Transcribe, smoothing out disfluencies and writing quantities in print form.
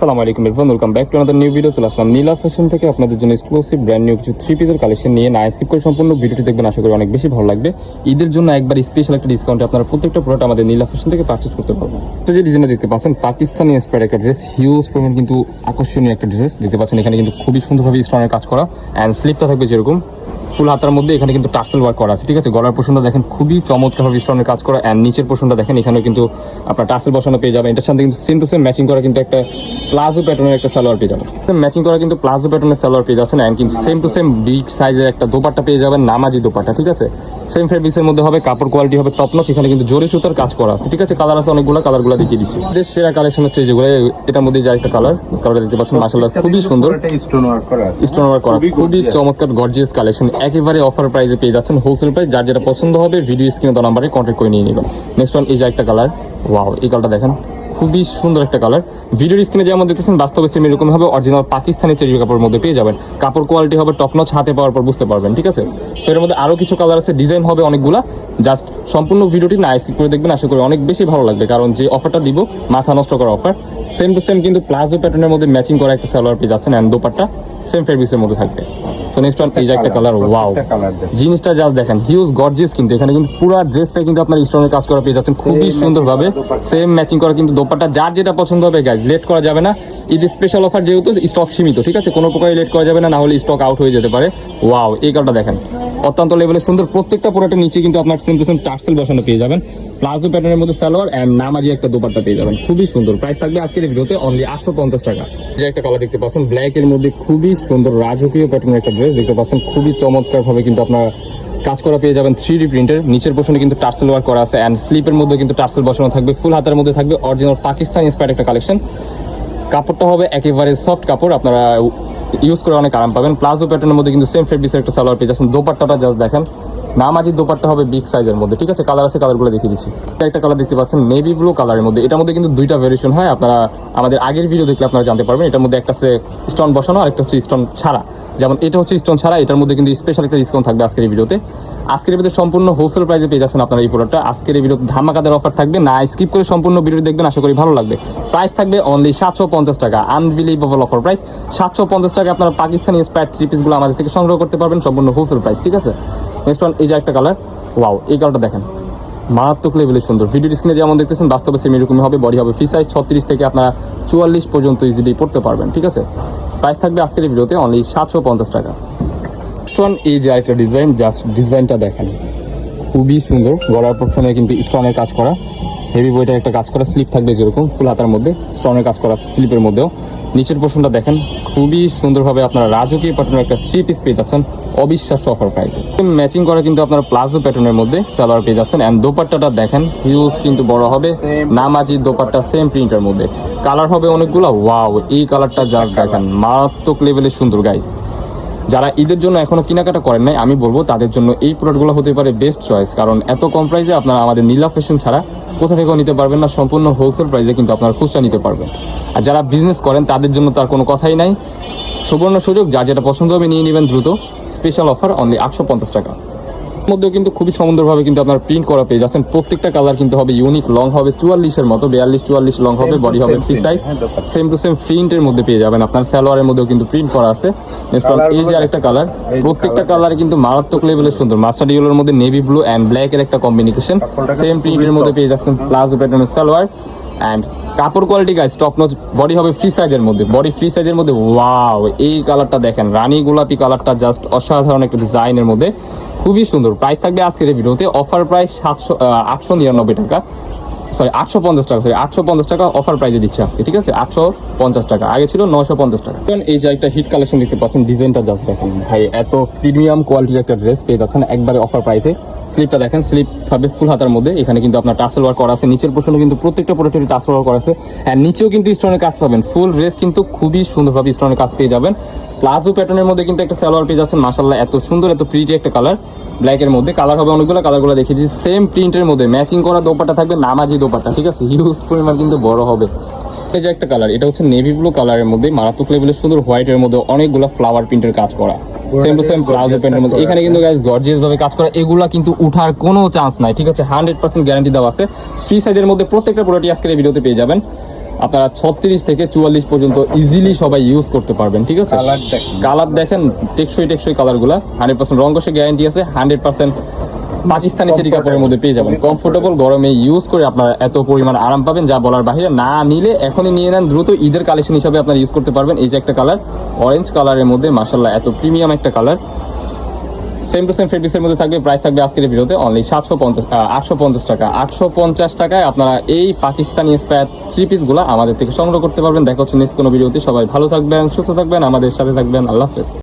আসসালামু আলাইকুম everyone, welcome back to another new video. চলে আসলাম নীলা ফ্যাশন থেকে আপনাদের জন্য এক্সক্লুসিভ ব্র্যান্ড নিউ কিছু থ্রি পিসের কালেকশন নিয়ে। না স্কিপ করে সম্পূর্ণ ভিডিওটি দেখবেন, আশা করি অনেক বেশি ভালো লাগবে। ঈদের জন্য একবার স্পেশাল একটা ডিসকাউন্টে আপনারা প্রত্যেকটা প্রোডাক্ট আমাদের নীলা ফ্যাশন থেকে পারচেস করতে পারবেন। যে ডিজাইনটা দেখতে পাচ্ছেন পাকিস্তানি ইন্সপায়ার্ড একটা ড্রেস, হিউজ পরিমাণ কিন্তু আকর্ষণীয় একটা ড্রেস দেখতে পাচ্ছেন। এখানে কিন্তু খুবই সুন্দরভাবে স্টোনের কাজ করা অ্যান্ড স্লিপটা থাকবে যেরকম ফুল হাতার মধ্যে। এখানে কিন্তু টার্সেল ওয়ার্ক করা আছে, ঠিক আছে। গলার পোর্শনটা দেখেন খুবই চমৎকারভাবে স্টোনের কাজ করা অ্যান্ড নিচের পোর্শনটা দেখেন এখানেও কিন্তু আপনার টার্সেল বসানো পেয়ে যাবেন। এটার সাথে কিন্তু সেম টু সেম ম্যাচিং করা কিন্তু একটা প্লাজো প্যাটার্নের একটা সালোয়ার পেয়ে যাবেন। ম্যাচিং করা কিন্তু প্লাজো প্যাটার্নের সালোয়ার পেয়ে যাচ্ছেন অ্যান্ড কিন্তু সেম টু সেম বিগ সাইজের একটা দোপাট্টা পেয়ে যাবেন, নামাজি দোপাট্টা, ঠিক আছে। সেম ফেব্রিক্সের মধ্যে হবে, কাপড় কোয়ালিটি হবে টপ নচ। এখানে কিন্তু জরি সুতার কাজ করা আছে, ঠিক আছে। কালার আছে অনেকগুলো, কালারগুলো দেখিয়ে দিচ্ছি। এদের সেরা কালেকশন হচ্ছে যেগুলো, এটার মধ্যে যে একটা কালারটা দেখতে পাচ্ছেন মাশাআল্লাহ খুবই সুন্দর, স্টোন ওয়ার্ক করা খুবই চমৎকার গর্জিয়াস কালেকশন। একেবারে অফার প্রাইসে পেয়ে যাচ্ছেন, হোলসেল প্রাইস। যার যেটা পছন্দ হবে ভিডিও স্ক্রিনে দেওয়া নাম্বারে কন্ট্যাক্ট করে নিয়ে নেবেন। নেক্সট ওয়ান, এই যে একটা কালার, ওয়াও, এই কালারটা দেখেন খুবই সুন্দর একটা কালার। ভিডিওর স্ক্রিনে যেমন দেখতেছেন বাস্তবে সেম এরকম হবে, অরিজিনাল পাকিস্তানি চেরি কাপড়ের মধ্যে পেয়ে যাবেন। কাপড় কোয়ালিটি হবে টপ নচ, হাতে পাওয়ার পর বুঝতে পারবেন, ঠিক আছে। তো এর মধ্যে আরো কিছু কালার আছে, ডিজাইন হবে অনেকগুলা। জাস্ট সম্পূর্ণ ভিডিওটি না স্কিপ করে দেখবেন, আশা করি অনেক বেশি ভালো লাগবে। কারণ যে অফারটা দিব মাথা নষ্ট করা অফার। সেম টু সেম কিন্তু প্লাজো প্যাটার্নের মধ্যে ম্যাচিং করা একটা সালোয়ার পেয়ে যাচ্ছেন অ্যান্ড দোপাট্টা সেম ফেব্রিক্সের মধ্যে থাকবে। সো নেক্সট ওয়ান, এই যে একটা কালার, ওয়াও, জিনিসটা জাস্ট দেখেন হিউজ গর্জিয়াস। কিন্তু এখানে কিন্তু পুরো ড্রেসটা কিন্তু আপনার স্টোনের কাজ করা পেয়ে যাচ্ছেন খুবই সুন্দরভাবে। সেম ম্যাচিং করা কিন্তু দোপাট্টা। যার যেটা পছন্দ হবে গাইজ, লেট করা যাবে না। ঈদ স্পেশাল অফার যেহেতু স্টক সীমিত, ঠিক আছে, কোনো প্রকারে লেট করা যাবে না, না হলে স্টক আউট হয়ে যেতে পারে। ওয়াও, এই কালারটা দেখেন অত্যন্ত লেভেলে সুন্দর। প্রত্যেকটা প্রোডাক্টের নিচে কিন্তু আপনার সেম টু সেম টার্সেল বসানো পেয়ে যাবেন। প্লাজো প্যাটার্নের মধ্যে সালোয়ার এন্ড নামাজি একটা দোপাট্টা পেয়ে যাবেন, খুবই সুন্দর। প্রাইস থাকবে আজকের ভিডিওতে অনলি 850 টাকা। যে একটা কালার দেখতে পাচ্ছেন ব্ল্যাক এর মধ্যে খুবই সুন্দর রাজকীয় প্যাটার্নের একটা ড্রেস দেখতে পাচ্ছেন, খুবই চমৎকার ভাবে কিন্তু আপনার কাজ করা পেয়ে যাবেন 3D প্রিন্টের। নিচের পোর্শনে কিন্তু টার্সেল ওয়ার্ক করা আছে এন্ড স্লিপের মধ্যে কিন্তু টার্সেল বসানো থাকবে। ফুল হাতের মধ্যে থাকবে, অরিজিনাল পাকিস্তানি ইন্সপায়ার্ড একটা কালেকশন। কাপড়টা হবে একেবারে সফট কাপড়, আপনারা ইউজ করে অনেক আরাম পাবেন। প্লাজো প্যাটার্নের মধ্যে কিন্তু সেম ফেব্রিক্সের একটা সালোয়ার পেয়ে যাচ্ছেন। দোপাট্টাটা জাস্ট দেখেন, নামাজি দোপাট্টা হবে বিগ সাইজের মধ্যে, ঠিক আছে। কালার আছে, কালারগুলো দেখিয়ে দিচ্ছি। একটা কালার দেখতে পাচ্ছেন নেভি ব্লু কালারের মধ্যে। এটার মধ্যে কিন্তু দুইটা ভেরিয়েশন হয়, আপনারা আমাদের আগের ভিডিও দেখলে আপনারা জানতে পারবেন। এটার মধ্যে একটা আছে স্টোন বসানো, আরেকটা হচ্ছে স্টোন ছাড়া। যেমন এটা হচ্ছে স্টোন ছাড়া, এটার মধ্যে কিন্তু স্পেশাল একটা ডিসকাউন্ট থাকবে আজকের এই ভিডিওতে। আজকের ভিডিওতে সম্পূর্ণ হোলসেল প্রাইসে পেয়ে যাচ্ছেন আপনারা এই প্রোডাক্টটা। আজকের এই ভিডিওতে ধামাকাদার অফার থাকবে, না স্কিপ করে সম্পূর্ণ ভিডিও দেখবেন, আশা করি ভালো লাগবে। প্রাইস থাকবে অনলি 750 টাকা, আনবিলিভেবল অফার প্রাইস। 750 টাকা আপনারা পাকিস্তানি ইন্সপায়ার্ড থ্রি পিসগুলো আমাদের থেকে সংগ্রহ করতে পারবেন, সম্পূর্ণ হোলসেল প্রাইস, ঠিক আছে। নেক্সট ওয়ান, এই যে একটা কালার, ওয়াও, এই কালারটা দেখেন মারাত্মক লেভেলে সুন্দর। ভিডিও স্ক্রিনে যেমন দেখতেছেন বাস্তবে সেম এরকমই হবে। বডি হবে ফ্রি সাইজ, 36 থেকে আপনারা 44 পর্যন্ত ইজিলি পড়তে পারবেন, ঠিক আছে। প্রাইস থাকবে আজকের এই ভিডিওতে অনলি 750 টাকা। নেক্সট ওয়ান, এই যে একটা ডিজাইন, জাস্ট ডিজাইনটা দেখেন খুবই সুন্দর। গলার পোর্শনে কিন্তু স্টোনের কাজ করা, হেভি ওয়েটের একটা কাজ করা। স্লিপ থাকবে যেরকম ফুল হাতার মধ্যে, স্টোনের কাজ করা স্লিপের মধ্যেও। নিচের পোর্শনটা দেখেন খুবই সুন্দরভাবে আপনারা রাজকীয় প্যাটার্নের একটা থ্রি পিস পেয়ে যাচ্ছেন অবিশ্বাস্য অফার প্রাইসে। ম্যাচিং করা কিন্তু আপনার প্লাজো প্যাটার্নের মধ্যে সালোয়ার পেয়ে যাচ্ছেন এন্ড দোপাট্টাটা দেখেন হিউজ কিন্তু বড় হবে, নামাজি দোপাট্টা সেম প্রিন্টের মধ্যে। কালার হবে অনেকগুলো, ওয়াও, এই কালারটা যা দেখেন মারাত্মক লেভেলে সুন্দর গাইস। যারা ঈদের জন্য এখনো কেনাকাটা করেন নাই, আমি বলবো তাদের জন্য এই প্রোডাক্টগুলো হতে পারে বেস্ট চয়েস। কারণ এত কম প্রাইসে আপনারা আমাদের নীলা ফ্যাশন ছাড়া কোথা থেকেও নিতে পারবেন না। সম্পূর্ণ হোলসেল প্রাইসে কিন্তু আপনারা খুচরা নিতে পারবেন। আর যারা বিজনেস করেন তাদের জন্য তার কোনো কথাই নাই, সুবর্ণ সুযোগ, যার যেটা পছন্দ হবে নিয়ে নেবেন দ্রুত। স্পেশাল অফার অনলি 850 টাকা। মধ্যেও কিন্তু খুবই সুন্দরভাবে কিন্তু আপনার প্রিন্ট করা পেয়ে যাচ্ছেন। প্রত্যেকটা কালার কিন্তু হবে ইউনিক, লং হবে 44-এর মতো, 42-44 লং হবে। বডি হবে free size, same to same প্রিন্টের মধ্যে পেয়ে যাবেন। আপনার সালোয়ারের মধ্যেও কিন্তু প্রিন্ট করা আছে। এই যে আরেকটা কালার, প্রত্যেকটা কালার কিন্তু মারাত্মক লেভেলের সুন্দর। মাস্টার্ড ইয়েলোর মধ্যে নেভি ব্লু এন্ড ব্ল্যাক এর একটা কম্বিনেশন, সেম প্রিন্টের মধ্যে পেয়ে যাচ্ছেন। প্লাজো প্যাটার্নের সালোয়ার এন্ড কাপড় quality guys top notch. Body হবে ফ্রি সাইজের মধ্যে, বডি ফ্রি সাইজের মধ্যে। ওয়াও, এই কালারটা দেখেন রানী গোলাপি কালারটা, জাস্ট অসাধারণ একটা ডিজাইনের মধ্যে, খুবই সুন্দর। প্রাইস থাকবে আজকের এই ভিডিওতে অফার প্রাইস 899 টাকা, সরি 850 টাকা, সরি 850 টাকা অফার প্রাইসে দিচ্ছে আজকে, ঠিক আছে। 850 টাকা, আগে ছিল 950 টাকা। এই যে একটা হিট কালেকশন দেখতে পাচ্ছেন, ডিজাইনটা জাস্ট দেখেন ভাই, এত প্রিমিয়াম কোয়ালিটির একটা ড্রেস পেয়ে যাচ্ছেন একবারে অফার প্রাইসে। স্লিপটা দেখেন, স্লিপ হবে ফুল হাতার মধ্যে। এখানে কিন্তু আপনার টার্সেল ওয়ার্ক করা আছে। নিচের পোর্শনে কিন্তু প্রত্যেকটা প্রোডাক্টের টার্সেল ওয়ার্ক করা আছে আর নিচেও কিন্তু স্টোনের কাজ পাবেন। ফুল ড্রেস কিন্তু খুবই সুন্দরভাবে স্টোনের কাজ পেয়ে যাবেন। প্লাজো প্যাটার্নের মধ্যে কিন্তু একটা সালোয়ার পেয়ে যাচ্ছেন। মাশাআল্লাহ এত সুন্দর, এত প্রিটি একটা কালার। ব্ল্যাক এর মধ্যে কালার হবে অনেকগুলো, কালারগুলো দেখিয়ে দিচ্ছি। সেম প্রিন্টের মধ্যে ম্যাচিং করা দোপাট্টা থাকবে, নামাজি দোপাট্টা, ঠিক আছে। হিউজ পরিমাণ কিন্তু বড় হবে। এই যে একটা কালার, এটা হচ্ছে নেভি ব্লু কালারের মধ্যে মারাত্মক লেভেলের সুন্দর হোয়াইট এর মধ্যে অনেকগুলো ফ্লাওয়ার প্রিন্টের কাজ করা, সেম টু সেম প্লাজো প্যান্টের মধ্যে। এখানে কিন্তু গাইস গর্জিয়াস ভাবে কাজ করা, এগুলা কিন্তু উঠার কোনো চান্স নাই, ঠিক আছে। 100% গ্যারান্টি দেওয়া আছে। ফ্রি সাইজের মধ্যে প্রত্যেকটা প্রোডাক্টই আজকের এই ভিডিওতে পেয়ে যাবেন। আপনারা 36 থেকে 44 পর্যন্ত ইজিলি সবাই ইউজ করতে পারবেন, ঠিক আছে? কালার দেখেন, টেকসই কালারগুলা 100% রং কষে গ্যারান্টি আছে, 100% পাকিস্তানি চেরি কাপড়ের মধ্যে পেয়ে যাবেন। কমফোর্টেবল, গরমে ইউজ করে আপনারা এত পরিমাণ আরাম পাবেন যা বলার বাইরে। না নিলে এখনই নিয়ে নেন দ্রুত, ঈদের কালেকশন হিসাবে আপনারা ইউজ করতে পারবেন। এই যে একটা কালার, অরেঞ্জ কালারের মধ্যে মাশাআল্লাহ এত প্রিমিয়াম একটা কালার, সেম টু সেম ফেব্রিক্সের মধ্যে থাকবে। প্রাইস থাকবে আজকের ভিডিওতে অনলি 850 টাকা। 850 টাকায় আপনারা এই পাকিস্তানি ইন্সপায়ার 3 পিসগুলো আমাদের থেকে সংগ্রহ করতে পারবেন। দেখা হচ্ছে নেক্সট কোনো ভিডিওতে। সবাই ভালো থাকবেন, সুস্থ থাকবেন, আমাদের সাথে থাকবেন। আল্লাহ হাফেজ।